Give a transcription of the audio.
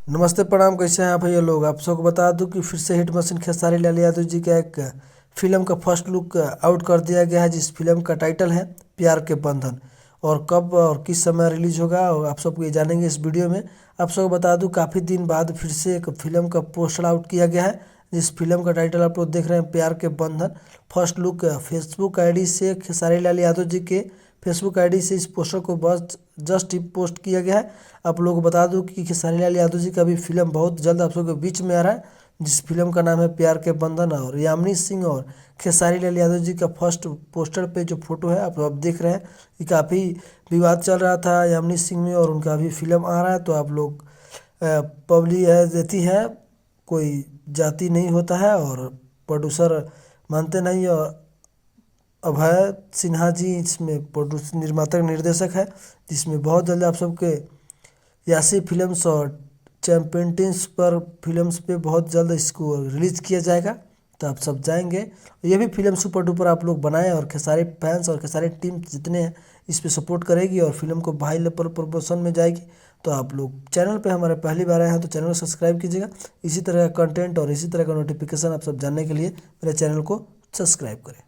नमस्ते प्रणाम, कैसे हैं आप भैया लोग। आप सबको बता दूं कि फिर से हिट मशीन खेसारी लाल यादव जी का एक फिल्म का फर्स्ट लुक आउट कर दिया गया है, जिस फिल्म का टाइटल है प्यार के बंधन। और कब और किस समय रिलीज होगा और आप सबको ये जानेंगे इस वीडियो में। आप सबको बता दूं काफ़ी दिन बाद फिर से एक फिल्म का पोस्टर आउट किया गया है, जिस फिल्म का टाइटल आप लोग देख रहे हैं प्यार के बंधन। फर्स्ट लुक फेसबुक आईडी से खेसारी लाल यादव जी के फेसबुक आईडी से इस पोस्टर को बस जस्ट ही पोस्ट किया गया है। आप लोगों को बता दूं कि खेसारी लाल यादव जी का भी फिल्म बहुत जल्द आप सबके बीच में आ रहा है, जिस फिल्म का नाम है प्यार के बंधन। और यामिनी सिंह और खेसारी लाल यादव जी का फर्स्ट पोस्टर पे जो फोटो है आप देख रहे हैं, कि काफ़ी विवाद चल रहा था यामिनी सिंह में, और उनका भी फिल्म आ रहा है। तो आप लोग पब्लिक देती है, कोई जाति नहीं होता है और प्रोड्यूसर मानते नहीं। और अभय सिन्हा जी इसमें प्रोड्यूसर निर्माता निर्देशक है, जिसमें बहुत जल्द आप सबके यासी फिल्म्स और चैंपियंस पर फिल्म्स पे बहुत जल्द इसको रिलीज किया जाएगा। तो आप सब जाएंगे, ये भी फिल्म सुपर डुपर आप लोग बनाएं, और खेसारी फैंस और खेसारी टीम जितने हैं इस पे सपोर्ट करेगी और फिल्म को हाई लेवल प्रमोशन में जाएगी। तो आप लोग चैनल पे हमारे पहली बार आए हैं तो चैनल को सब्सक्राइब कीजिएगा। इसी तरह का कंटेंट और इसी तरह का नोटिफिकेशन आप सब जानने के लिए मेरे चैनल को सब्सक्राइब करें।